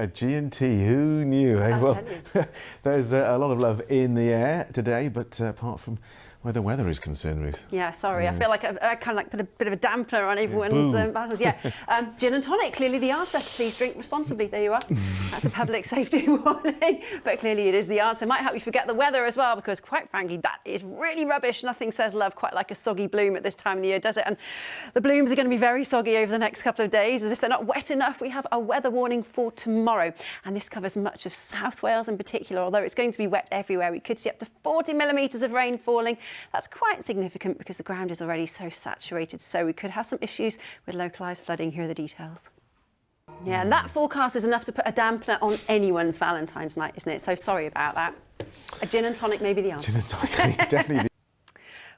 A G&T, who knew? Eh? Well, there's a lot of love in the air today, but apart from where the weather is concerned, Ruth. Yeah, sorry, I feel like I kind of like put a bit of a dampener on everyone's battles. Yeah, gin and tonic, clearly the answer. Please drink responsibly. There you are. That's a public safety warning, but clearly it is the answer. Might help you forget the weather as well, because quite frankly, that is really rubbish. Nothing says love quite like a soggy bloom at this time of the year, does it? And the blooms are going to be very soggy over the next couple of days. As if they're not wet enough, we have a weather warning for tomorrow, and this covers much of South Wales in particular. Although it's going to be wet everywhere, we could see up to 40 millimetres of rain falling. That's quite significant because the ground is already so saturated, so we could have some issues with localised flooding. Here are the details. Yeah, and that forecast is enough to put a dampener on anyone's Valentine's night, isn't it? So sorry about that. A gin and tonic may be the answer. Gin and tonic, definitely.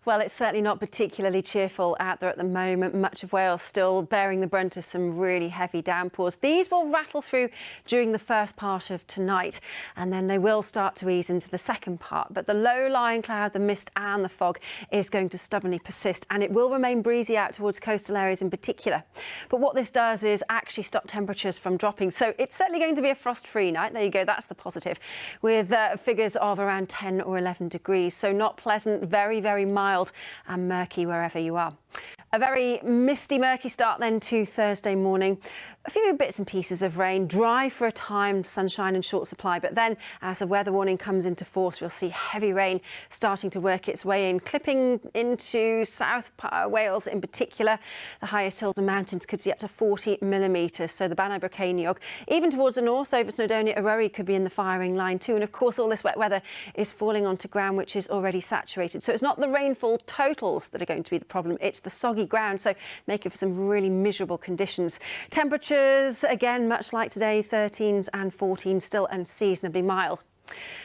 Well, it's certainly not particularly cheerful out there at the moment. Much of Wales still bearing the brunt of some really heavy downpours. These will rattle through during the first part of tonight, and then they will start to ease into the second part. But the low-lying cloud, the mist and the fog is going to stubbornly persist, and it will remain breezy out towards coastal areas in particular. But what this does is actually stop temperatures from dropping. So it's certainly going to be a frost-free night. There you go, that's the positive, with figures of around 10 or 11 degrees. So not pleasant, very, very mild and murky wherever you are. A very misty, murky start then to Thursday morning. A few bits and pieces of rain, dry for a time, sunshine in short supply. But then as the weather warning comes into force, we'll see heavy rain starting to work its way in, clipping into South Wales in particular. The highest hills and mountains could see up to 40 millimetres. So the Banau Brycheiniog, even towards the north over Snowdonia, Eryri could be in the firing line too. And of course, all this wet weather is falling onto ground which is already saturated. So it's not the rainfall totals that are going to be the problem. It's the soggy ground, so making for some really miserable conditions. Temperatures, again, much like today, 13s and 14s, still unseasonably mild.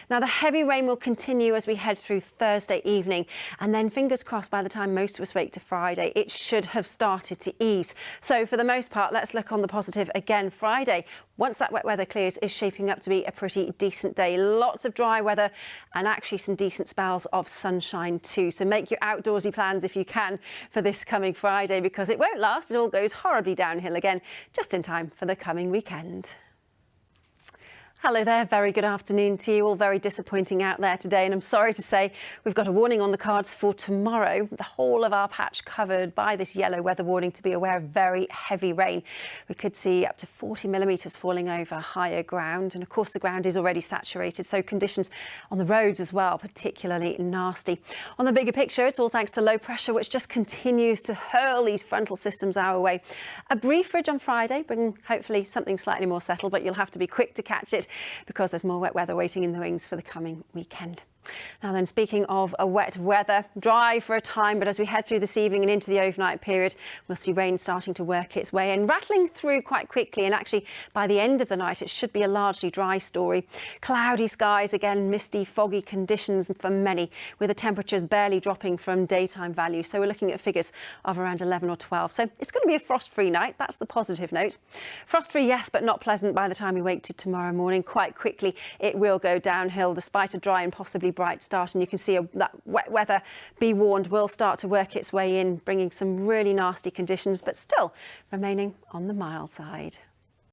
Now, the heavy rain will continue as we head through Thursday evening, and then fingers crossed by the time most of us wake to Friday, it should have started to ease. So for the most part, let's look on the positive again. Friday, once that wet weather clears, is shaping up to be a pretty decent day. Lots of dry weather and actually some decent spells of sunshine too. So make your outdoorsy plans if you can for this coming Friday, because it won't last. It all goes horribly downhill again, just in time for the coming weekend. Hello there, very good afternoon to you. All very disappointing out there today, and I'm sorry to say we've got a warning on the cards for tomorrow. The whole of our patch covered by this yellow weather warning to be aware of very heavy rain. We could see up to 40 millimetres falling over higher ground, and of course the ground is already saturated, so conditions on the roads as well particularly nasty. On the bigger picture, it's all thanks to low pressure which just continues to hurl these frontal systems our way. A brief ridge on Friday, bringing hopefully something slightly more settled, but you'll have to be quick to catch it, because there's more wet weather waiting in the wings for the coming weekend. Now then, speaking of wet weather, dry for a time, but as we head through this evening and into the overnight period, we'll see rain starting to work its way in, rattling through quite quickly, and actually by the end of the night it should be a largely dry story. Cloudy skies, again misty, foggy conditions for many, with the temperatures barely dropping from daytime values. So we're looking at figures of around 11 or 12. So it's going to be a frost-free night, that's the positive note. Frost-free, yes, but not pleasant by the time we wake to tomorrow morning. Quite quickly it will go downhill despite a dry and possibly bright start, and you can see that wet weather, be warned, will start to work its way in, bringing some really nasty conditions, but still remaining on the mild side.